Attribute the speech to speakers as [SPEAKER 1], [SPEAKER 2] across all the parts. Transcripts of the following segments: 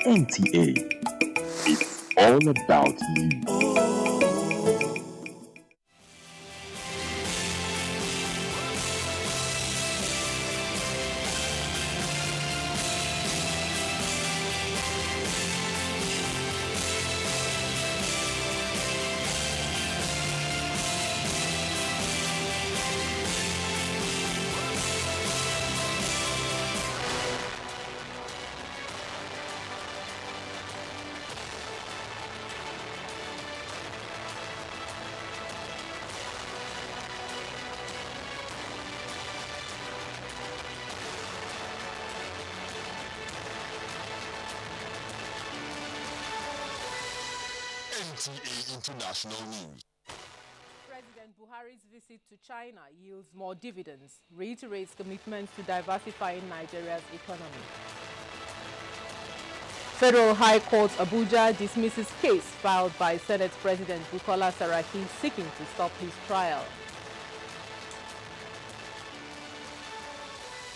[SPEAKER 1] NTA. It's all about you.
[SPEAKER 2] NTA International News.
[SPEAKER 3] President Buhari's visit to China yields more dividends, reiterates commitments to diversifying Nigeria's economy. Federal High Court Abuja dismisses case filed by Senate President Bukola Saraki seeking to stop his trial.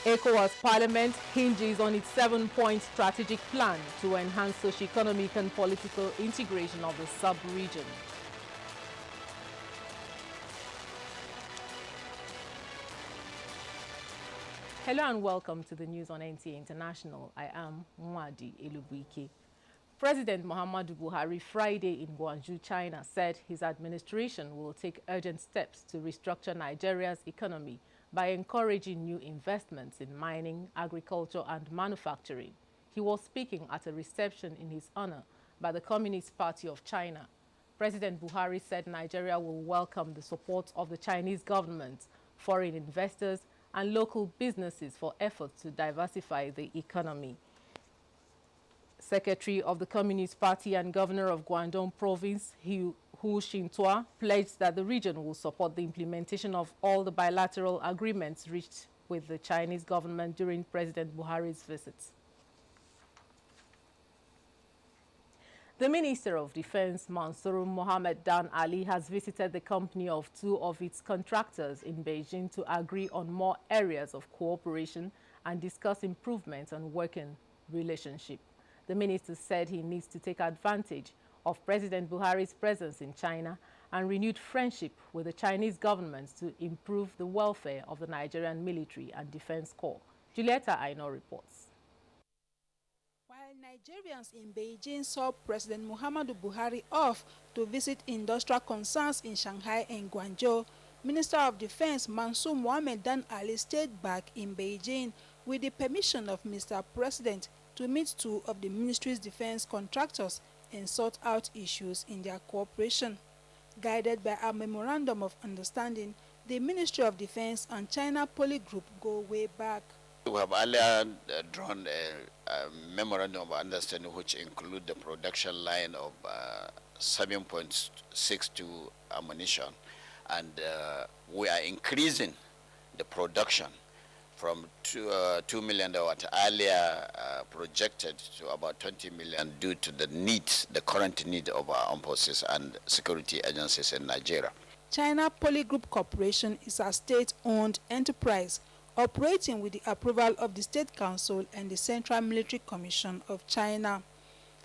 [SPEAKER 3] ECOWAS Parliament hinges on its 7-point strategic plan to enhance socio-economic and political integration of the sub-region. Hello and welcome to the news on NTA International. I am Mwadi Elubuike. President Muhammadu Buhari Friday in Guangzhou, China, said his administration will take urgent steps to restructure Nigeria's economy by encouraging new investments in mining, agriculture and manufacturing. He was speaking at a reception in his honor by the Communist Party of China. President Buhari said Nigeria will welcome the support of the Chinese government, foreign investors and local businesses for efforts to diversify the economy. Secretary of the Communist Party and Governor of Guangdong Province, Hu Xintua, pledged that the region will support the implementation of all the bilateral agreements reached with the Chinese government during President Buhari's visits. The Minister of Defense, Mansour Mohammed Dan Ali, has visited the company of two of its contractors in Beijing to agree on more areas of cooperation and discuss improvements on working relationship. The minister said he needs to take advantage of President Buhari's presence in China and renewed friendship with the Chinese government to improve the welfare of the Nigerian military and defense corps. Julieta Aino reports.
[SPEAKER 4] While Nigerians in Beijing saw President Muhammadu Buhari off to visit industrial concerns in Shanghai and Guangzhou, Minister of Defense Mansour Mohammed Dan Ali stayed back in Beijing with the permission of Mr. President to meet two of the ministry's defense contractors and sort out issues in their cooperation. Guided by a memorandum of understanding, the Ministry of Defense and China Poly Group go way back.
[SPEAKER 5] We have earlier drawn a memorandum of understanding which include the production line of 7.62 ammunition, and we are increasing the production from 2 million that were earlier projected to about 20 million due to the needs, the current need of our armed forces and security agencies in Nigeria.
[SPEAKER 4] China Poly Group Corporation is a state-owned enterprise operating with the approval of the State Council and the Central Military Commission of China.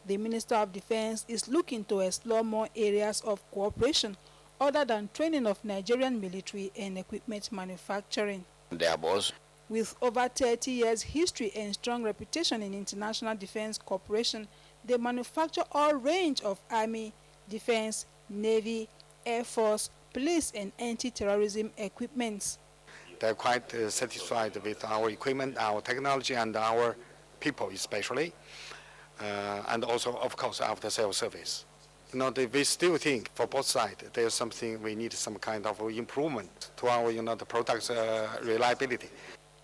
[SPEAKER 4] The Minister of Defense is looking to explore more areas of cooperation other than training of Nigerian military and equipment manufacturing.
[SPEAKER 5] They have also,
[SPEAKER 4] with over 30 years history and strong reputation in international defense cooperation, they manufacture all range of army, defense, navy, air force, police and anti-terrorism equipments.
[SPEAKER 6] They're quite satisfied with our equipment, our technology and our people especially, and also of course after sales service. We still think for both sides there's something we need some kind of improvement to our the product's reliability.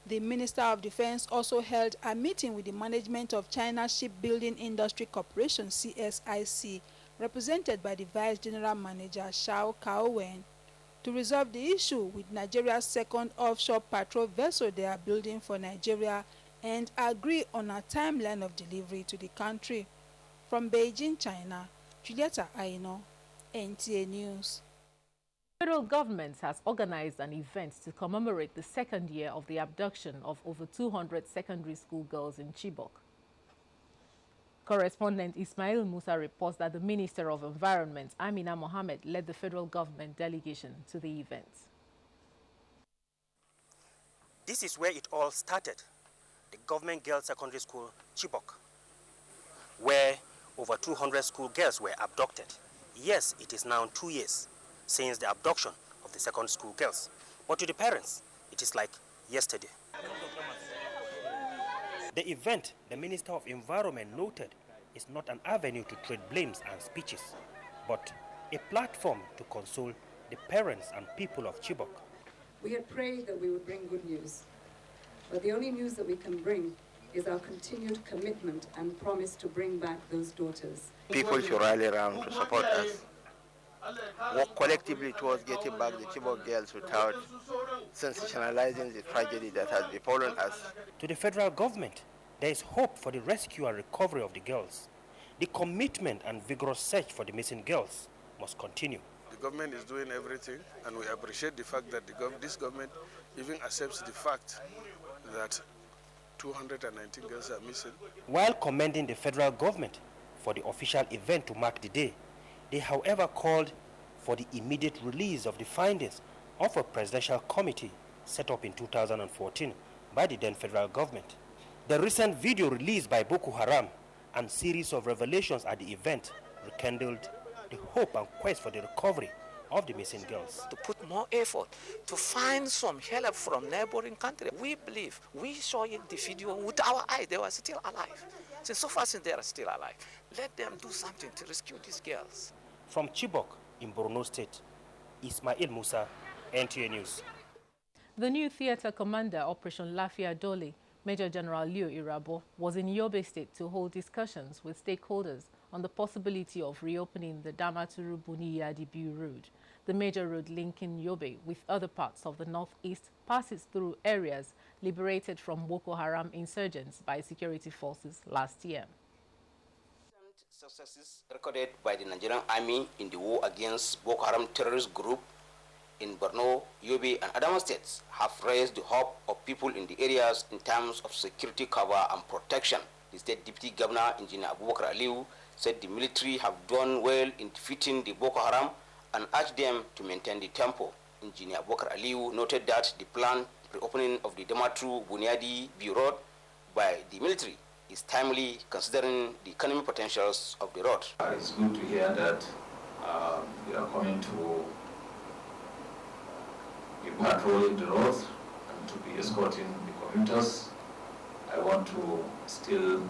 [SPEAKER 4] The Minister of Defense also held a meeting with the management of China Shipbuilding Industry Corporation, CSIC, represented by the Vice General Manager Xiao Kaowen, to resolve the issue with Nigeria's second offshore patrol vessel they are building for Nigeria and agree on a timeline of delivery to the country. From Beijing, China, Julieta Aino, NTA News.
[SPEAKER 3] The federal government has organized an event to commemorate the second year of the abduction of over 200 secondary school girls in Chibok. Correspondent Ismail Musa reports that the Minister of Environment, Amina Mohammed, led the federal government delegation to the event.
[SPEAKER 7] This is where it all started, the Government Girls Secondary School, Chibok, where over 200 school girls were abducted. Yes, it is now 2 years since the abduction of the second school girls. But to the parents, it is like yesterday. The event, the Minister of Environment noted, is not an avenue to trade blames and speeches, but a platform to console the parents and people of Chibok.
[SPEAKER 8] We had prayed that we would bring good news, but the only news that we can bring is our continued commitment and promise to bring back those daughters.
[SPEAKER 9] People should rally around to support us, work collectively towards getting back the Chibok girls without sensationalizing the tragedy that has befallen us.
[SPEAKER 7] To the federal government, there is hope for the rescue and recovery of the girls. The commitment and vigorous search for the missing girls must continue.
[SPEAKER 10] The government is doing everything, and we appreciate the fact that this government even accepts the fact that 219 girls are missing.
[SPEAKER 7] While commending the federal government for the official event to mark the day, they however called for the immediate release of the findings of a presidential committee set up in 2014 by the then federal government. The recent video released by Boko Haram and series of revelations at the event rekindled the hope and quest for the recovery of the missing girls.
[SPEAKER 11] To put more effort to find some help from neighboring countries. We believe, we saw in the video with our eye, they were still alive. So far since they are still alive, let them do something to rescue these girls.
[SPEAKER 7] From Chibok in Borno State, Ismail Musa, NTA News.
[SPEAKER 3] The new theater commander, Operation Lafia Dole, Major General Leo Irabo, was in Yobe State to hold discussions with stakeholders on the possibility of reopening the Damaturu-Buniyadi-Biu road. The major road linking Yobe with other parts of the northeast passes through areas liberated from Boko Haram insurgents by security forces last year.
[SPEAKER 12] Successes recorded by the Nigerian army in the war against Boko Haram terrorist group in Borno, Yobe and Adamawa states have raised the hope of people in the areas in terms of security cover and protection. The state deputy governor, Engineer Abubakar Aliu, said the military have done well in defeating the Boko Haram and urged them to maintain the tempo. Engineer Abubakar Aliu noted that the planned reopening of the Damaturu-Buniyadi-Biu road by the military is timely considering the economic potentials of the road.
[SPEAKER 13] It's good to hear that we are coming to be patrolling the roads and to be escorting the commuters. I want to still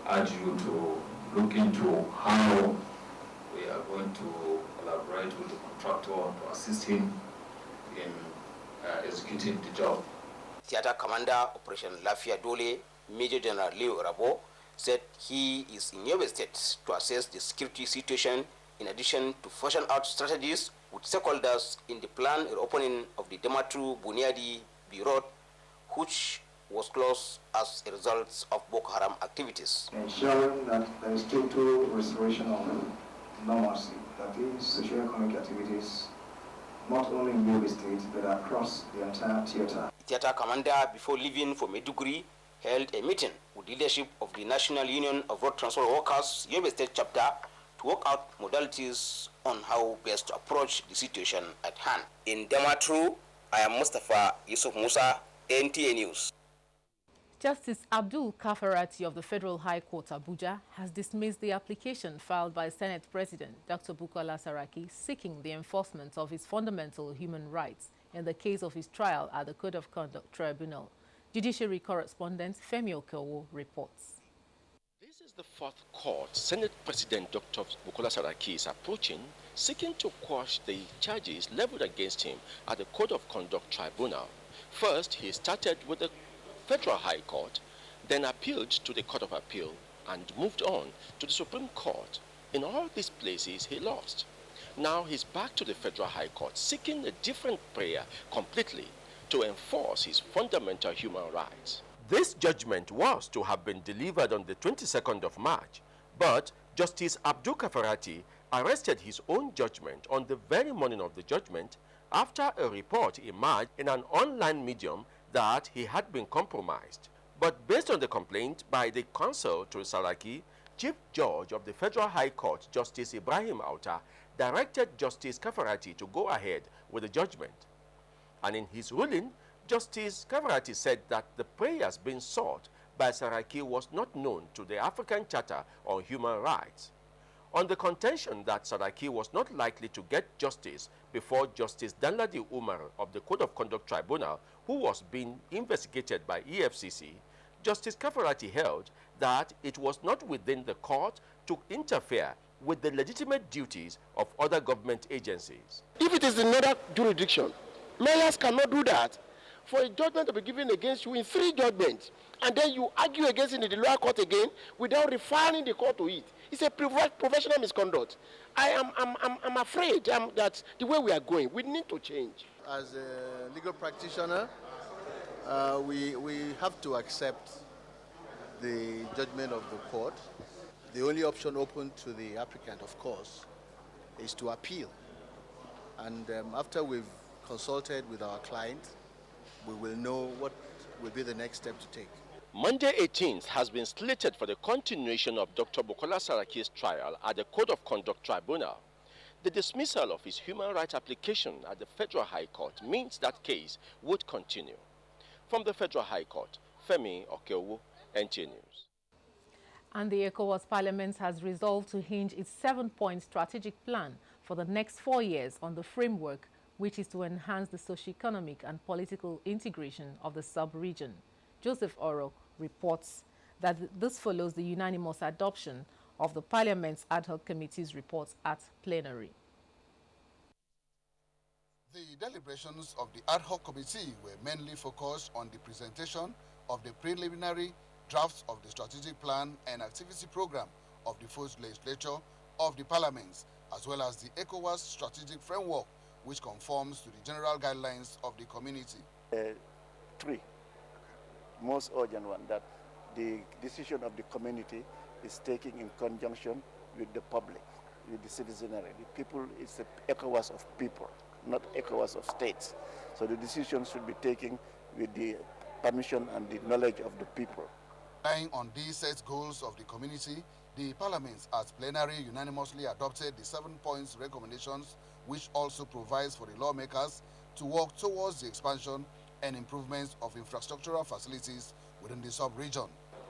[SPEAKER 13] urge you to look into how we are going to collaborate with the contractor to assist him in executing the job.
[SPEAKER 12] Theater Commander Operation Lafia Dole, Major General Leo Rabo, said he is in Yobe State to assess the security situation in addition to fashion out strategies with stakeholders in the planned reopening of the Damaturu-Buniyadi-Biu road, which was closed as a result of Boko Haram activities.
[SPEAKER 14] Ensuring that there is total restoration of normalcy, that is, socio-economic activities, not only in Yobe State, but across the entire theater.
[SPEAKER 12] Theater Commander, before leaving for Maiduguri, held a meeting with leadership of the National Union of Road Transport Workers, Yobe State chapter, to work out modalities on how best to approach the situation at hand. In Damaturu, I am Mustafa Yusuf Musa, NTA News.
[SPEAKER 3] Justice Abdul Kafarati of the Federal High Court, Abuja, has dismissed the application filed by Senate President Dr. Bukola Saraki seeking the enforcement of his fundamental human rights in the case of his trial at the Code of Conduct Tribunal. Judiciary correspondent Femi Okeowo reports.
[SPEAKER 2] This is the fourth court Senate President Dr. Bukola Saraki is approaching, seeking to quash the charges leveled against him at the Code of Conduct Tribunal. First, he started with the Federal High Court, then appealed to the Court of Appeal and moved on to the Supreme Court. In all these places, he lost. Now he's back to the Federal High Court, seeking a different prayer completely to enforce his fundamental human rights. This judgment was to have been delivered on the 22nd of March, but Justice Abdul Kafarati arrested his own judgment on the very morning of the judgment after a report emerged in an online medium that he had been compromised. But based on the complaint by the counsel to Saraki, Chief Judge of the Federal High Court, Justice Ibrahim Auta, directed Justice Kafarati to go ahead with the judgment. And in his ruling, Justice Kafarati said that the prayers being sought by Saraki was not known to the African Charter on Human Rights. On the contention that Saraki was not likely to get justice before Justice Danladi Umar of the Code of Conduct Tribunal, who was being investigated by EFCC, Justice Kafarati held that it was not within the court to interfere with the legitimate duties of other government agencies.
[SPEAKER 15] If it is another jurisdiction, lawyers cannot do that. For a judgment to be given against you in 3 judgments, and then you argue against it in the lower court again without referring the court to it. It's a professional misconduct. I'm afraid that the way we are going, we need to change.
[SPEAKER 16] As a legal practitioner, we have to accept the judgment of the court. The only option open to the applicant, of course, is to appeal. And after we've consulted with our client, we will know what will be the next step to take.
[SPEAKER 2] Monday 18th has been slated for the continuation of Dr. Bukola Saraki's trial at the Code of Conduct Tribunal. The dismissal of his human rights application at the Federal High Court means that case would continue. From the Federal High Court, Femi Okeowo, NTA News.
[SPEAKER 3] And the ECOWAS Parliament has resolved to hinge its 7-point strategic plan for the next 4 years on the framework, which is to enhance the socio-economic and political integration of the sub-region. Joseph Orok reports that this follows the unanimous adoption of the Parliament's ad hoc committee's reports at plenary.
[SPEAKER 17] The deliberations of the ad hoc committee were mainly focused on the presentation of the preliminary drafts of the strategic plan and activity program of the first legislature of the Parliament, as well as the ECOWAS strategic framework, which conforms to the general guidelines of the community.
[SPEAKER 18] 3, most urgent one, that the decision of the community is taken in conjunction with the public, with the citizenry. The people is the ECOWAS of people, not ECOWAS of states. So the decision should be taken with the permission and the knowledge of the people.
[SPEAKER 17] Relying on these set goals of the community, the Parliament at plenary unanimously adopted the 7 points recommendations, which also provides for the lawmakers to work towards the expansion and improvements of infrastructural facilities within the sub-region.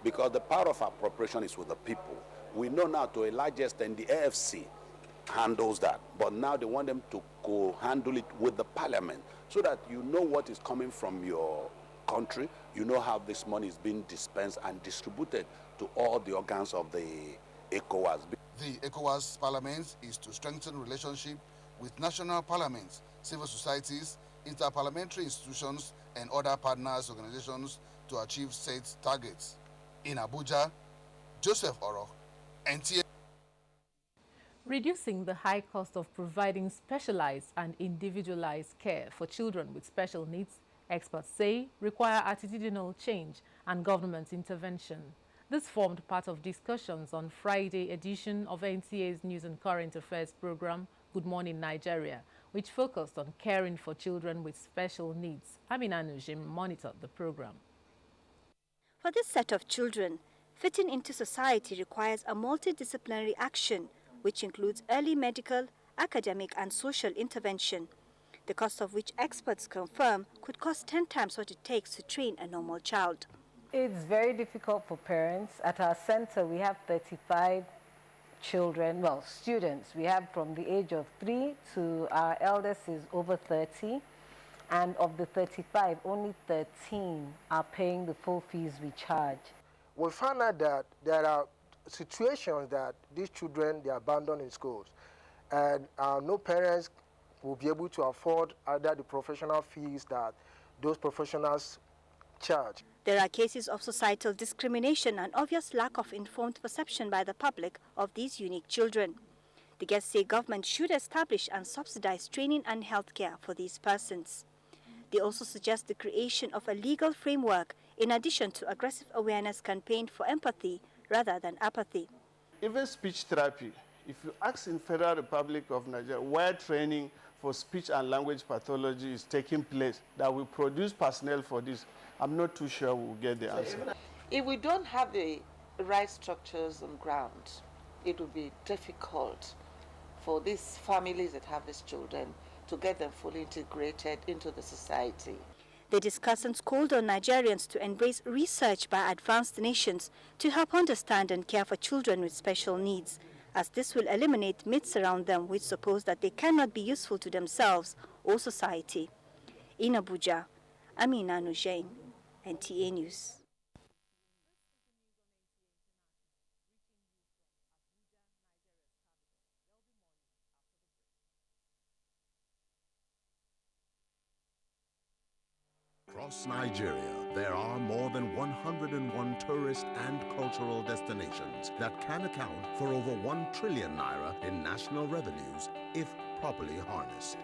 [SPEAKER 19] Because the power of appropriation is with the people. We know now to a large extent the AFC handles that, but now they want them to handle it with the Parliament so that you know what is coming from your country, you know how this money is being dispensed and distributed to all the organs of the ECOWAS.
[SPEAKER 17] The ECOWAS Parliament is to strengthen relationship with national parliaments, civil societies, interparliamentary institutions, and other partners organizations to achieve set targets. In Abuja, Joseph Oro, NTA.
[SPEAKER 3] Reducing the high cost of providing specialized and individualized care for children with special needs, experts say, require attitudinal change and government intervention. This formed part of discussions on Friday edition of NTA's News and Current Affairs program, Good Morning Nigeria, which focused on caring for children with special needs. Amina Nujim monitored the program.
[SPEAKER 20] For this set of children, fitting into society requires a multidisciplinary action, which includes early medical, academic and social intervention, the cost of which experts confirm could cost 10 times what it takes to train a normal child.
[SPEAKER 21] It's very difficult for parents. At our center, we have 35 children, well, students. We have from the age of 3 to our eldest is over 30. And of the 35, only 13 are paying the full fees we charge.
[SPEAKER 22] We found out that there are situations that these children, they are abandoned in schools. And no parents will be able to afford either the professional fees that those professionals charge.
[SPEAKER 20] There are cases of societal discrimination and obvious lack of informed perception by the public of these unique children. The guests say government should establish and subsidize training and healthcare for these persons. They also suggest the creation of a legal framework in addition to aggressive awareness campaign for empathy rather than apathy.
[SPEAKER 23] Even speech therapy, if you ask in Federal Republic of Nigeria where training
[SPEAKER 1] for speech and language pathology is taking place, that we produce personnel for this, I'm not too sure we'll get the answer.
[SPEAKER 5] If we don't have the right structures on ground, it will be difficult for these families that have these children to get them fully integrated into the society.
[SPEAKER 20] The discussants called on Nigerians to embrace research by advanced nations to help understand and care for children with special needs, as this will eliminate myths around them which suppose that they cannot be useful to themselves or society. In Abuja, Amina Nujain, NTA News.
[SPEAKER 23] Across Nigeria, there are more than 101 tourist and cultural destinations that can account for over 1 trillion naira in national revenues if properly harnessed.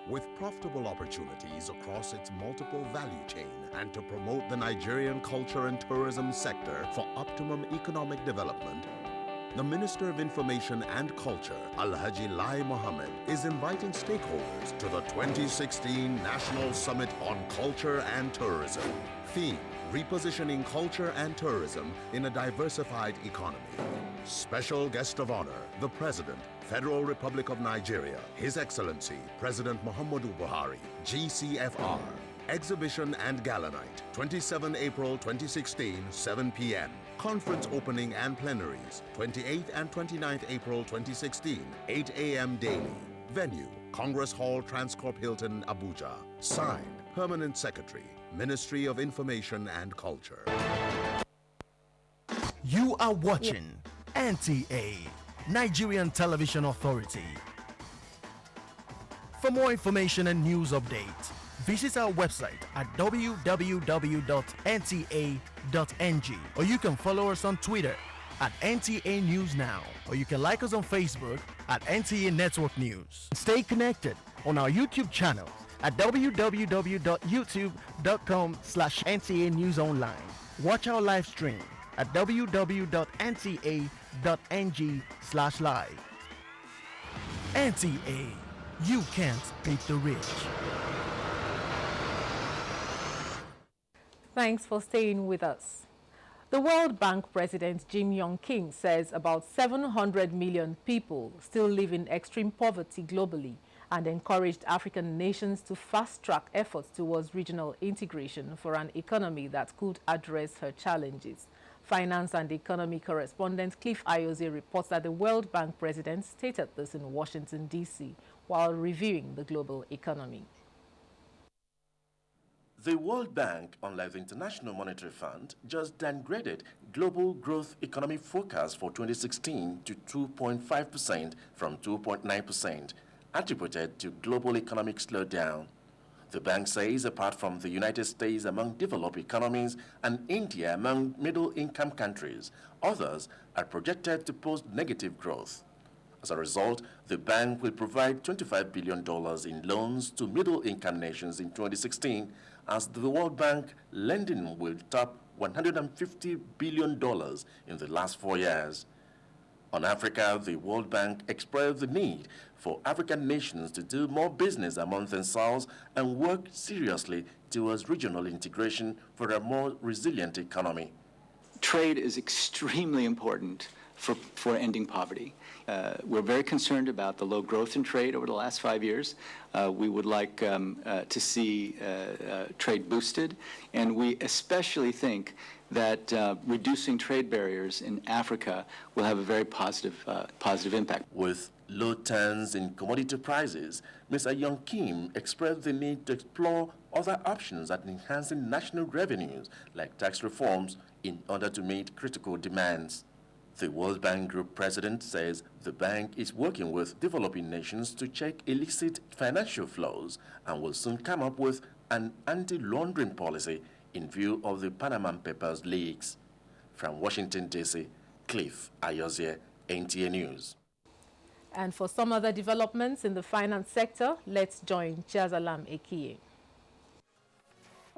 [SPEAKER 23] With profitable opportunities across its multiple value chain and to promote the Nigerian culture and tourism sector for optimum economic development, the Minister of Information and Culture, Alhaji Lai Mohammed, is inviting stakeholders to the 2016 National Summit on Culture and Tourism. Theme: Repositioning Culture and Tourism in a Diversified Economy. Special guest of honor, the President, Federal Republic of Nigeria, His Excellency, President Muhammadu Buhari, GCFR. Exhibition and Gala Night, 27 April 2016, 7 p.m. Conference opening and plenaries, 28th and 29th April 2016, 8 a.m. daily. Venue, Congress Hall, Transcorp Hilton, Abuja. Signed, Permanent Secretary, Ministry of Information and Culture.
[SPEAKER 24] You are watching NTA, Nigerian Television Authority. For more information and news updates, visit our website at www.nta.ng, or you can follow us on Twitter at NTA News Now, or you can like us on Facebook at NTA Network News. Stay connected on our YouTube channel at www.youtube.com/NTA News Online. Watch our live stream at www.nta.ng/live. NTA, you can't beat the rich.
[SPEAKER 3] Thanks for staying with us. The World Bank President Jim Yong Kim says about 700 million people still live in extreme poverty globally and encouraged African nations to fast-track efforts towards regional integration for an economy that could address her challenges. Finance and economy correspondent Cliff Ayoze reports that the World Bank President stated this in Washington, D.C., while reviewing the global economy.
[SPEAKER 2] The World Bank, unlike the International Monetary Fund, just downgraded global growth economic forecast for 2016 to 2.5% from 2.9%, attributed to global economic slowdown. The bank says apart from the United States among developed economies and India among middle-income countries, others are projected to post negative growth. As a result, the bank will provide $25 billion in loans to middle-income nations in 2016, as the World Bank lending will top $150 billion in the last 4 years. On Africa, the World Bank expressed the need for African nations to do more business among themselves and work seriously towards regional integration for a more resilient economy.
[SPEAKER 25] Trade is extremely important for ending poverty. We're very concerned about the low growth in trade over the last 5 years. We would like to see trade boosted, and we especially think that reducing trade barriers in Africa will have a very positive impact.
[SPEAKER 2] With low turns in commodity prices, Mr. Yong Kim expressed the need to explore other options at enhancing national revenues, like tax reforms, in order to meet critical demands. The World Bank Group president says the bank is working with developing nations to check illicit financial flows and will soon come up with an anti-laundering policy in view of the Panama Papers leaks. From Washington, D.C., Cliff Ayoze, NTA News.
[SPEAKER 3] And for some other developments in the finance sector, let's join Chiazalam Ekie.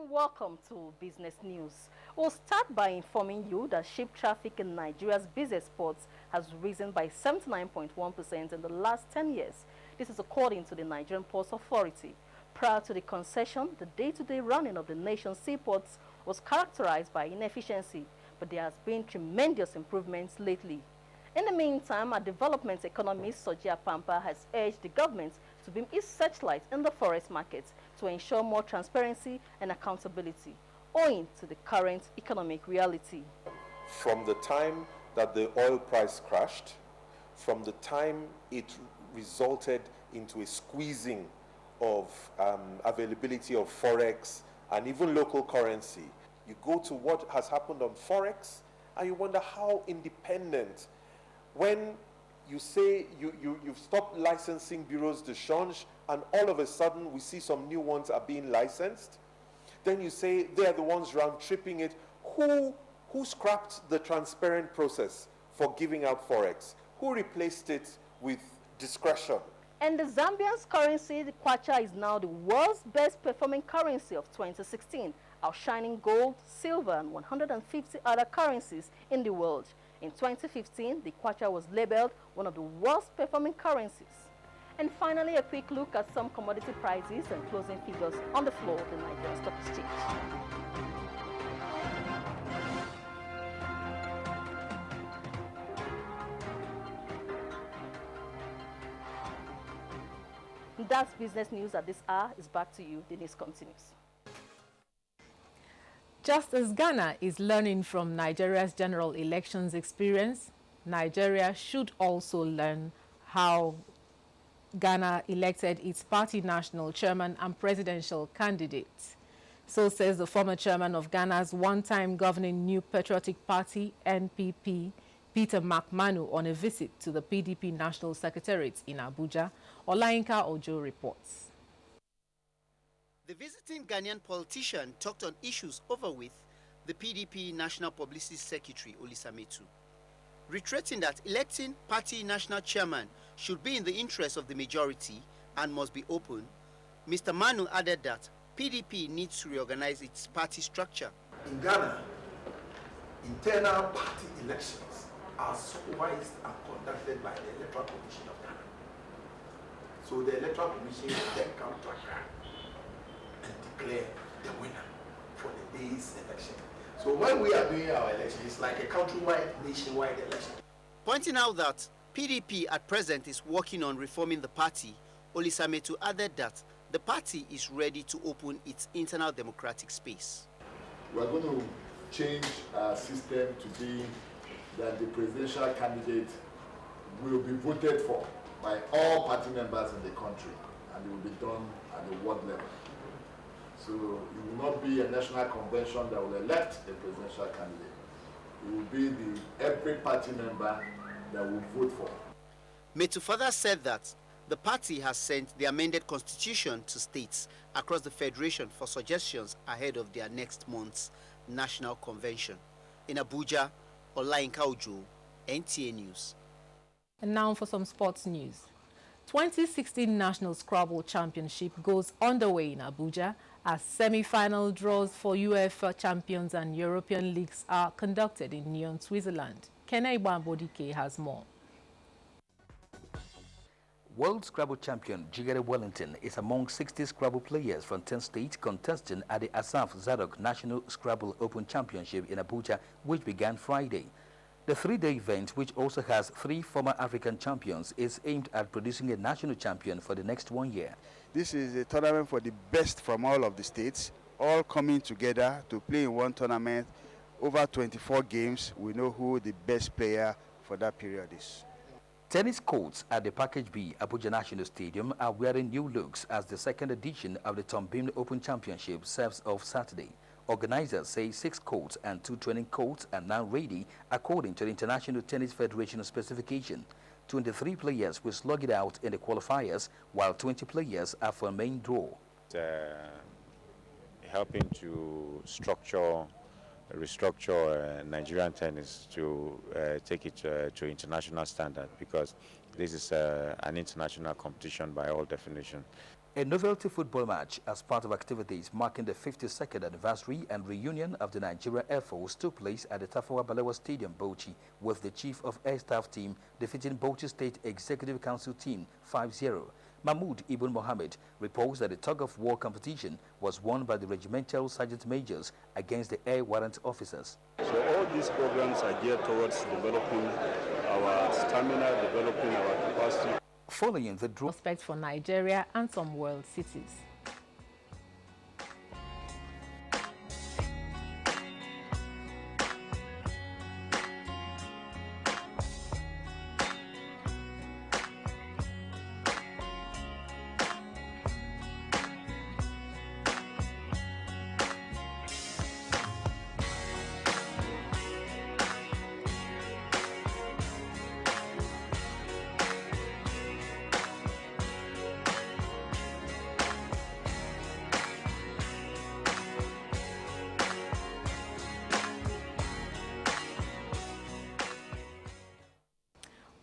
[SPEAKER 26] Welcome to Business News. We'll start by informing you that ship traffic in Nigeria's busiest ports has risen by 79.1% in the last 10 years. This is according to the Nigerian Ports Authority. Prior to the concession, the day-to-day running of the nation's seaports was characterized by inefficiency, but there has been tremendous improvements lately. In the meantime, a development economist, Sojia Pampa, has urged the government to beam its searchlight in the forest market to ensure more transparency and accountability, owing to the current economic reality.
[SPEAKER 4] From the time that the oil price crashed, from the time it resulted into a squeezing of availability of forex and even local currency, you go to what has happened on forex and you wonder how independent. When you say you've stopped licensing bureaus de change and all of a sudden we see some new ones are being licensed, then you say they're the ones round tripping it. Who scrapped the transparent process for giving out forex? Who replaced it with discretion?
[SPEAKER 26] And the Zambian's currency, the kwacha, is now the world's best performing currency of 2016, outshining gold, silver, and 150 other currencies in the world. In 2015, the kwacha was labeled one of the worst performing currencies. And finally, a quick look at some commodity prices and closing figures on the floor of the Nigerian Stock Exchange. That's business news at this hour. It's back to you. The news continues.
[SPEAKER 3] Just as Ghana is learning from Nigeria's general elections experience, Nigeria should also learn how Ghana elected its party national chairman and presidential candidate. So says the former chairman of Ghana's one-time governing New Patriotic Party, NPP, Peter McManu, on a visit to the PDP National Secretariat in Abuja. Olayinka Ojo reports.
[SPEAKER 6] The visiting Ghanaian politician talked on issues over with the PDP National Publicity Secretary, Olisa Metu. Reiterating that electing party national chairman should be in the interest of the majority and must be open, Mr. Manu added that PDP needs to reorganize its party structure.
[SPEAKER 8] In Ghana, internal party elections are supervised and conducted by the Electoral Commission of Ghana. So the Electoral Commission will then come to Accra and declare the winner for the day's election. So when we are doing our election, it's like a countrywide, nationwide election.
[SPEAKER 6] Pointing out that PDP at present is working on reforming the party, Olisa Metu added that the party is ready to open its internal democratic space.
[SPEAKER 9] We are going to change our system to be that the presidential candidate will be voted for by all party members in the country, and it will be done at the ward level. So it will not be a national convention that will elect the presidential candidate. It will be every party member that will vote for.
[SPEAKER 6] Metu further said that the party has sent the amended constitution to states across the federation for suggestions ahead of their next month's national convention. In Abuja, Olayinka Ojo, NTA News.
[SPEAKER 3] And now for some sports news. 2016 National Scrabble Championship goes underway in Abuja as semi-final draws for UEFA Champions and European leagues are conducted in Nyon, Switzerland. Kenai Bambodike has more.
[SPEAKER 10] World Scrabble champion Jigere Wellington is among 60 Scrabble players from 10 states contesting at the Asaf Zadok National Scrabble Open Championship in Abuja, which began Friday. The three-day event, which also has 3 former African champions, is aimed at producing a national champion for the next 1 year.
[SPEAKER 11] This is a tournament for the best from all of the states, all coming together to play in one tournament. Over 24 games, we know who the best player for that period is.
[SPEAKER 10] Tennis courts at the Package B Abuja National Stadium are wearing new looks as the second edition of the Tombim Open Championship serves off Saturday. Organizers say 6 courts and 2 training courts are now ready according to the International Tennis Federation specification. 23 players will slug it out in the qualifiers, while 20 players are for main draw.
[SPEAKER 27] Helping to restructure Nigerian tennis to take it to international standard, because this is an international competition by all definition.
[SPEAKER 10] A novelty football match as part of activities marking the 52nd anniversary and reunion of the Nigerian Air Force took place at the Tafawa Balewa Stadium, Bauchi, with the Chief of Air Staff team defeating Bauchi State Executive Council team 5-0. Mahmoud Ibn Mohammed reports that the tug-of-war competition was won by the regimental sergeant majors against the air warrant officers.
[SPEAKER 7] So all these programs are geared towards developing our stamina, developing our capacity.
[SPEAKER 10] Following the draw
[SPEAKER 3] prospects for Nigeria and some world cities.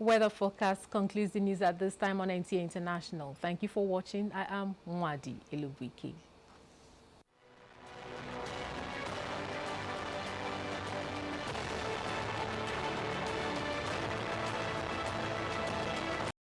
[SPEAKER 3] Weather forecast concludes the news at this time on NTA International. Thank you for watching. I am Mwadi Elubuike.